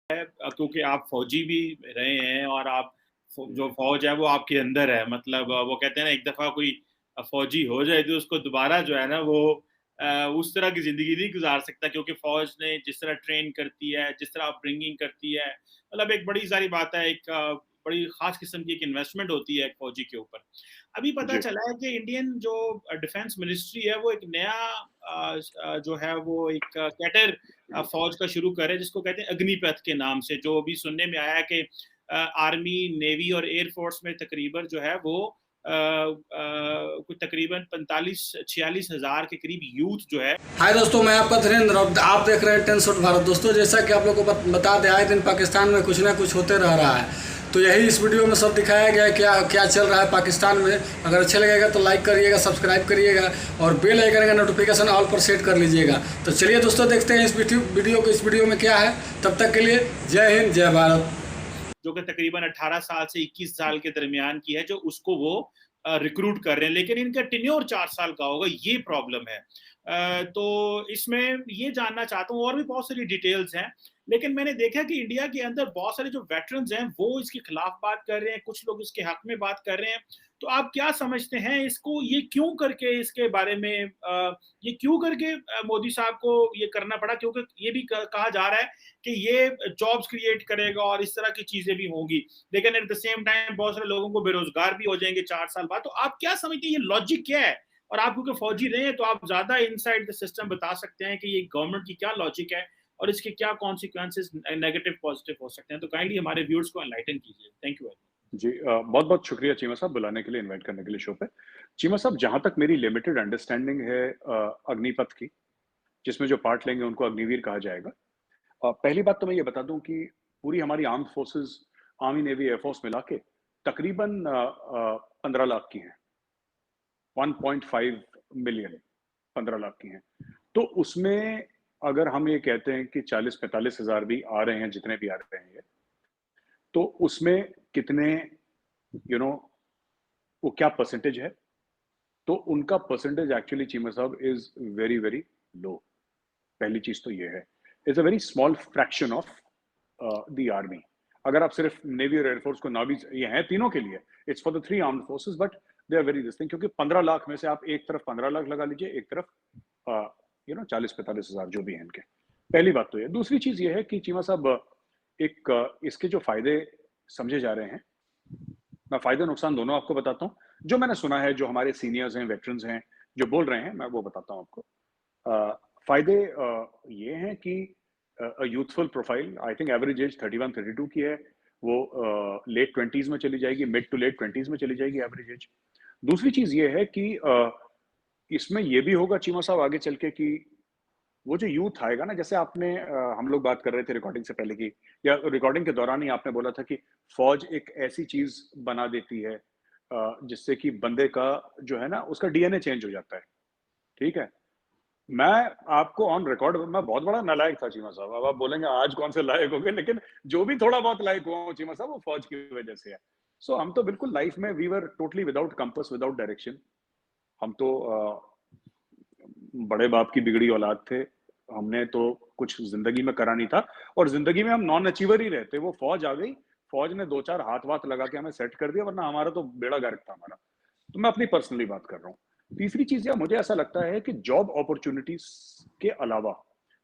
क्योंकि आप फौजी भी रहे हैं और आप जो फौज है वो आपके अंदर है। मतलब वो कहते हैं ना, एक दफा कोई फौजी हो जाए तो उसको दोबारा जो है ना वो उस तरह की जिंदगी नहीं गुजार सकता, क्योंकि फौज ने जिस तरह ट्रेन करती है, जिस तरह अपब्रिंगिंग करती है, मतलब एक बड़ी सारी बात है। एक बड़ी खास किस्म की एक इन्वेस्टमेंट होती है एक फौजी के ऊपर। अभी पता जी, चला है कि इंडियन जो डिफेंस मिनिस्ट्री है वो एक नया जो है वो एक कैटर फौज का शुरू करे, जिसको कहते हैं अग्निपथ के नाम से। जो अभी सुनने में आया है कि आर्मी, नेवी और एयरफोर्स में तकरीबन जो है वो कुछ तकरीबन 45-46 हजार के करीब यूथ जो है। हाय दोस्तों, मैं आपका धीरेन्द्र और आप देख रहे हैं 10 शॉट भारत। दोस्तों, जैसा कि आप लोगों को बता दें, आए दिन पाकिस्तान में कुछ ना कुछ होते रह रहा है। तो यही इस वीडियो में सब दिखाया गया है क्या क्या चल रहा है पाकिस्तान में। अगर अच्छा लगेगा तो लाइक करिएगा, सब्सक्राइब करिएगा और बेल आइकन का नोटिफिकेशन ऑल पर सेट कर लीजिएगा। तो चलिए दोस्तों, देखते हैं इस वीडियो में क्या है। तब तक के लिए जय हिंद, जय भारत। जो कि तकरीबन 18 साल से 21 साल के दरमियान की है, जो उसको वो रिक्रूट कर रहे हैं, लेकिन इनका टेन्योर 4 साल का होगा, ये प्रॉब्लम है। तो इसमें ये जानना चाहता हूँ, और भी बहुत सारी डिटेल्स हैं, लेकिन मैंने देखा कि इंडिया के अंदर बहुत सारे जो वेटरन्स हैं वो इसके खिलाफ बात कर रहे हैं, कुछ लोग इसके हक में बात कर रहे हैं। तो आप क्या समझते हैं इसको, ये क्यों करके इसके बारे में ये क्यों करके मोदी साहब को ये करना पड़ा? क्योंकि ये भी कहा जा रहा है कि ये जॉब्स क्रिएट करेगा और इस तरह की चीजें भी होंगी, लेकिन एट द सेम टाइम बहुत सारे लोगों को बेरोजगार भी हो जाएंगे 4 साल बाद। तो आप क्या समझते हैं, ये लॉजिक क्या है? और आप क्योंकि फौजी रहे हैं तो आप ज्यादा इनसाइड द सिस्टम बता सकते हैं कि ये गवर्नमेंट की क्या लॉजिक है और इसके क्या कॉन्सिक्वेंसेस नेगेटिव पॉजिटिव हो सकते हैं। तो काइंडली हमारे व्यूअर्स को एनलाइटन कीजिए। Thank you. जी। बहुत-बहुत शुक्रिया चीमा साहब बुलाने के लिए, इनवाइट करने के लिए शो पे। चीमा साहब, जहाँ तक मेरी लिमिटेड अंडरस्टैंडिंग है अग्निपथ की, जिसमें जो पार्ट लेंगे उनको अग्निवीर कहा जाएगा। पहली बात तो मैं ये बता दूं कि पूरी हमारी armed forces, army, navy, air force मिला के तकरीबन 15 लाख की हैं। 1.5 मिलियन 15 लाख की हैं। तो उसमें अगर हम ये कहते हैं कि 40-45 हजार भी आ रहे हैं, जितने भी आ रहे हैं, तो उसमें कितने यू नो वो क्या परसेंटेज है? तो उनका परसेंटेज एक्चुअली चीमा साहब इज वेरी वेरी लो। पहली चीज तो ये है, it's a very small fraction of the army. अगर आप सिर्फ नेवी और एयरफोर्स को ना भी, ये है तीनों के लिए, it's for the three armed forces, but they are very this thing. क्योंकि 15 लाख में से आप एक तरफ 15 लाख लगा लीजिए, एक तरफ 40-45 हजार जो भी हैं इनके। पहली बात तो ये। दूसरी चीज ये है कि चीमा साहब, एक इसके जो फायदे समझे जा रहे हैं, मैं फायदे नुकसान दोनों आपको बताता हूँ। जो मैंने सुना है, जो हमारे सीनियर्स हैं, वेटरन्स हैं, जो बोल रहे हैं, मैं वो बताता हूँ आपको। फायदे ये हैं कि youthful profile, I think average age 31-32 की है, वो लेट 20s में चली जाएगी, मिड टू लेट 20s में चली जाएगी एवरेज एज। दूसरी चीज ये है कि इसमें ये भी होगा चीमा साहब आगे चल के कि वो जो यूथ आएगा ना, जैसे आपने हम लोग बात कर रहे थे रिकॉर्डिंग से पहले की, या रिकॉर्डिंग के दौरान ही आपने बोला था कि फौज एक ऐसी चीज बना देती है जिससे कि बंदे का जो है ना, उसका डीएनए चेंज हो जाता है। ठीक है। मैं आपको ऑन रिकॉर्ड, मैं बहुत बड़ा नालायक था चीमा साहब। अब आप बोलेंगे आज कौन से लायक हो गए, लेकिन जो भी थोड़ा बहुत लायक हुआ हूं चीमा साहब, वो फौज की वजह से है। सो हम तो बिल्कुल लाइफ में we were totally without compass, without direction. हम तो बड़े बाप की बिगड़ी औलाद थे। हमने तो कुछ जिंदगी में करा नहीं था, और जिंदगी में हम नॉन अचीवर ही रहते। वो फौज आ गई, फौज ने 2-4 हाथ वाथ लगा के हमें सेट कर दिया, वरना हमारा तो बेड़ा गर्क था हमारा। तो मैं अपनी पर्सनली बात कर रहा हूँ। तीसरी चीज, मुझे ऐसा लगता है कि जॉब अपॉर्चुनिटीज के अलावा,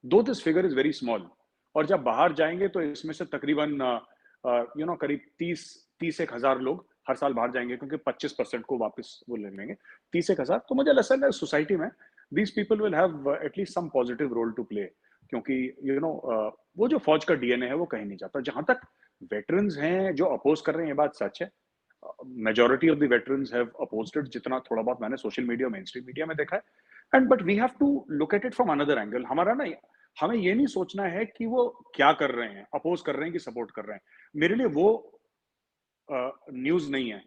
दो this figure is very small, और जब बाहर जाएंगे तो इसमें से तकरीबन करीब 30-31 हजार लोग हर साल बाहर जाएंगे, क्योंकि 25% को वापस वो ले लेंगे। 30-1 हजार। तो मुझे लगता है सोसाइटी में these people will have at least some positive role to play, क्योंकि वो जो फौज का डीएनए है वो कहीं नहीं जाता। जहां तक वेटरन्स हैं जो अपोज कर रहे हैं, ये बात सच है। Majority of the veterans have opposed it, जितना थोड़ा बहुत मैंने social media, main stream media में देखा है। And but we have to look at it from another angle. हमारा ना, हमें ये नहीं सोचना है कि वो क्या कर रहे हैं, अपोज कर रहे हैं कि सपोर्ट कर रहे हैं। मेरे लिए वो न्यूज नहीं है।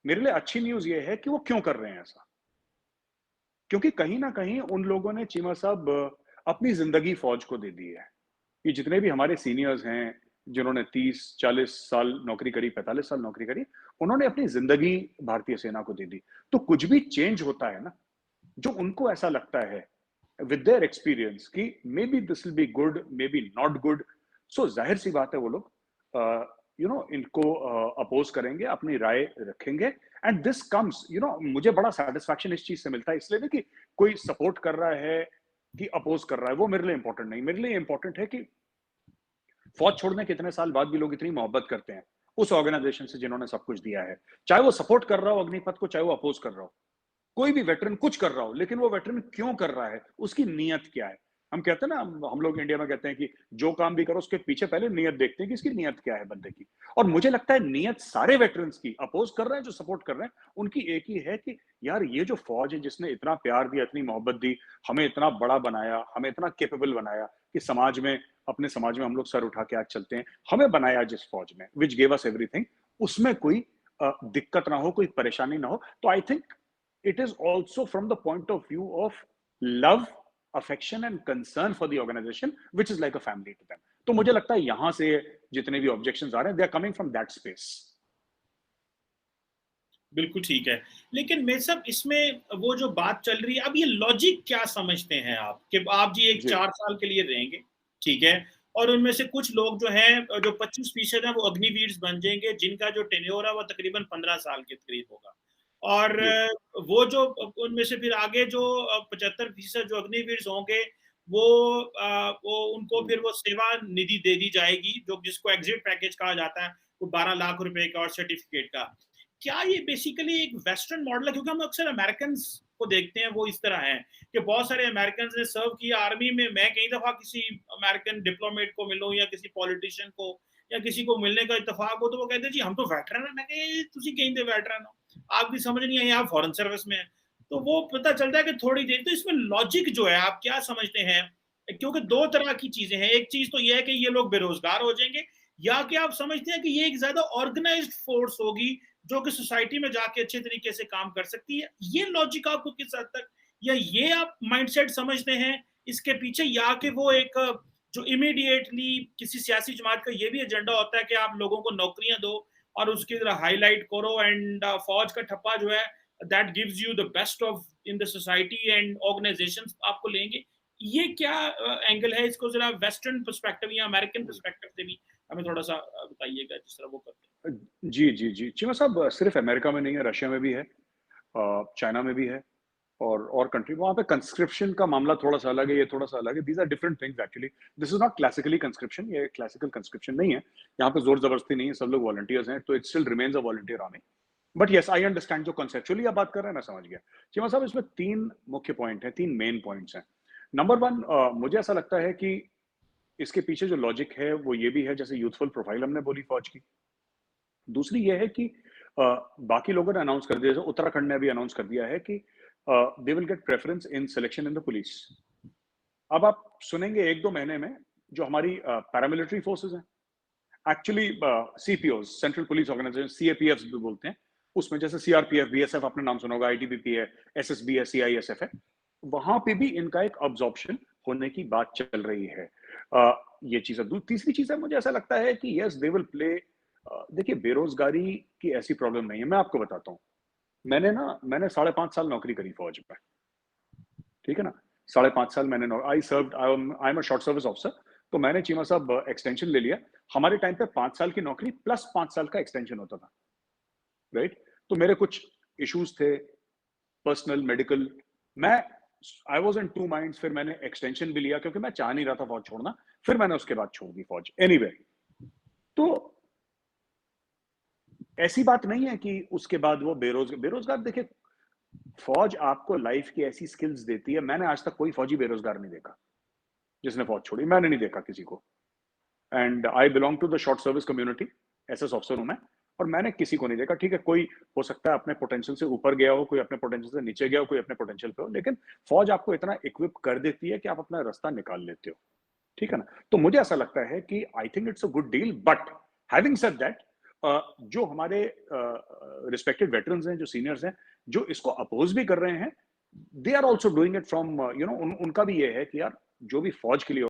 मेरे लिए अच्छी न्यूज ये है कि वो क्यों कर रहे हैं ऐसा। क्योंकि कहीं ना कहीं उन लोगों ने चीमा साहब अपनी जिंदगी फौज को दे दी है। ये जितने भी हमारे सीनियर्स हैं, जिन्होंने 30-40 साल नौकरी करी, 45 साल नौकरी करी, उन्होंने अपनी जिंदगी भारतीय सेना को दे दी। तो कुछ भी चेंज होता है ना, जो उनको ऐसा लगता है विद देयर एक्सपीरियंस कि maybe this will be good, maybe not good, so जाहिर सी बात है वो लोग इनको अपोज करेंगे, अपनी राय रखेंगे, एंड दिस कम्स मुझे बड़ा सेटिस्फैक्शन इस चीज से मिलता है, इसलिए नहीं कि कोई सपोर्ट कर रहा है कि अपोज कर रहा है, वो मेरे लिए इंपॉर्टेंट नहीं। मेरे लिए इंपॉर्टेंट है कि फौज छोड़ने के इतने साल बाद भी लोग इतनी मोहब्बत करते हैं उस ऑर्गेनाइजेशन से जिन्होंने सब कुछ दिया है, चाहे वो सपोर्ट कर रहा हो अग्निपथ को, चाहे वो अपोज कर रहा हो, कोई भी वेटरन कुछ कर रहा हो, लेकिन वो वेटरन क्यों कर रहा है, उसकी नीयत क्या है। हम कहते हैं ना, हम लोग इंडिया में कहते हैं कि जो काम भी करो उसके पीछे पहले नीयत देखते हैं कि इसकी नीयत क्या है बंदे की। और मुझे लगता है नीयत सारे वेटरन्स की, अपोज कर रहे हैं जो सपोर्ट कर रहे हैं, उनकी एक ही है कि यार ये जो फौज है जिसने इतना प्यार दिया, इतनी मोहब्बत दी, हमें इतना बड़ा बनाया, हमें इतना कैपेबल बनाया कि समाज में, अपने समाज में हम लोग सर उठा के आज चलते हैं, हमें बनाया जिस फौज ने, विच गेव अस एवरीथिंग, उसमें कोई दिक्कत ना हो, कोई परेशानी ना हो। तो I think it is also from the point of view of love, affection and concern for the organization, which is like a family to them. तो मुझे लगता है यहां से जितने भी objections आ रहे हैं, they are coming from that space. बिल्कुल ठीक है, लेकिन मैं सब इसमें वो जो बात चल रही है, अब ये लॉजिक क्या समझते हैं आप कि आप जी एक 4 साल के लिए रहेंगे, ठीक है, और उनमें से कुछ लोग जो हैं, जो 25% हैं, वो अग्निवीर बन जाएंगे, जिनका जो टेन्योर है वो तकरीबन 15 साल के करीब होगा, और वो जो उनमें से फिर आगे जो 75% जो अग्निवीर होंगे, वो उनको फिर वो सेवा निधि दे दी जाएगी, जो जिसको एग्जिट पैकेज कहा जाता है, वो 12 लाख रुपए का और सर्टिफिकेट का। क्या ये बेसिकली एक वेस्टर्न मॉडल है? क्योंकि हम अक्सर अमेरिकन को देखते हैं, वो इस तरह हैं कि बहुत सारे अमेरिकन ने सर्व किया आर्मी में। मैं कई दफा किसी अमेरिकन डिप्लोमेट को मिलूं या किसी पॉलिटिशियन को या किसी को मिलने का इत्तेफाक हो, तो वो कहते हैं जी हम तो वेटरन है। मैं कहे तुसी कहीं वेटरन हो, आपकी समझ नहीं आई, आप फॉरेन सर्विस में है। तो वो पता चलता है कि थोड़ी देर, तो इसमें लॉजिक जो है आप क्या समझते हैं? क्योंकि दो तरह की चीजें हैं, एक चीज तो ये है कि ये लोग बेरोजगार हो जाएंगे, या कि आप समझते हैं कि ये एक ज्यादा ऑर्गेनाइज्ड फोर्स होगी जो कि सोसाइटी में जाके अच्छे तरीके से काम कर सकती है। ये लॉजिक आपको किस हद तक, या ये आप माइंडसेट समझते हैं इसके पीछे, या कि वो एक जो इमीडिएटली किसी सियासी जमात का ये भी एजेंडा होता है कि आप लोगों को नौकरियां दो और उसकी तरह हाईलाइट करो, एंड फौज का ठप्पा जो है that gives you the best of in the society and organisations आपको लेंगे। ये क्या एंगल है? इसको जरा वेस्टर्न पर्सपेक्टिव या अमेरिकन पर्सपेक्टिव से भी हमें थोड़ा सा बताइएगा, जिस तरह वो करते हैं। जी चीमा साहब, सिर्फ अमेरिका में नहीं है, रशिया में भी है, चाइना में भी है, और कंट्री, वहां पे कंस्क्रिप्शन का मामला थोड़ा सा अलग है, ये थोड़ा सा अलग है। These are different things actually. This is not classically conscription, ये क्लासिकल कंस्क्रिप्शन नहीं है, यहाँ पे जोर जबरदस्ती नहीं है, सब लोग वॉलंटियर्स हैं, तो it still remains a volunteer army. But yes, I understand जो कॉन्सेप्चुअली आप बात कर रहे हैं, मैं समझ गया। चीमा साहब, इसमें 3 मुख्य पॉइंट है, 3 मेन पॉइंट्स हैं। नंबर 1, मुझे ऐसा लगता है कि इसके पीछे जो लॉजिक है वो ये भी है, जैसे यूथफुल प्रोफाइल हमने बोली फौज की। दूसरी ये है कि बाकी लोगों ने अनाउंस कर दिया, जैसे उत्तराखंड ने भी अनाउंस कर दिया है कि they will get preference in selection in the police. अब आप सुनेंगे 1-2 महीने में जो हमारी पैरामिलिट्री फोर्सेस हैं, actually CPO, central police organisation, CAPF भी बोलते हैं, उसमें जैसे सीआरपीएफ, बीएसएफ आपने नाम सुना होगा, आईटीबीपी है, एसएसबी है, सीआईएसएफ है, वहां पे भी इनका एक अब्जॉर्प्शन होने की बात चल रही है। ये चीज है। तीसरी चीज है, मुझे ऐसा लगता है कि यस दे विल प्ले। देखिए, बेरोजगारी की ऐसी प्रॉब्लम नहीं है। मैं आपको बताता हूँ, मैंने 5.5 साल नौकरी करी फौज में, ठीक है ना। 5.5 साल मैंने I am a short service officer, तो मैंने चीमा साहब एक्सटेंशन ले लिया। हमारे टाइम पे 5 साल की नौकरी प्लस 5 साल का एक्सटेंशन होता था, राइट। तो मेरे कुछ इश्यूज थे, personal, medical, I was in 2 minds. फिर मैंने एक्सटेंशन भी लिया क्योंकि मैं चाह नहीं रहा था फौज छोड़ना, फिर मैंने उसके बाद छोड़ दी फौज। एनीवे, तो ऐसी बात नहीं है कि उसके बाद वो बेरोजगार। देखिए, फौज आपको लाइफ की ऐसी स्किल्स देती है। मैंने आज तक कोई फौजी बेरोजगार नहीं देखा जिसने फौज छोड़ी, मैंने नहीं देखा किसी को। And I belong to the short service community, SS officer हूं मैं, और मैंने किसी को नहीं देखा। ठीक है, कोई हो सकता है अपने पोटेंशियल से ऊपर गया हो, कोई अपने पोटेंशियल से नीचे गया हो, कोई अपने पोटेंशियल पे हो, लेकिन फौज आपको इतना इक्विप कर देती है कि आप अपना रास्ता निकाल लेते हो, ठीक है ना। तो मुझे ऐसा लगता है कि I think it's a good deal. But having said that, जो हमारे रिस्पेक्टेड वेटरन्स हैं, जो सीनियर्स हैं, जो इसको अपोज भी कर रहे हैं, they are also doing it from उनका भी ये है कि यार जो भी फौज के लिए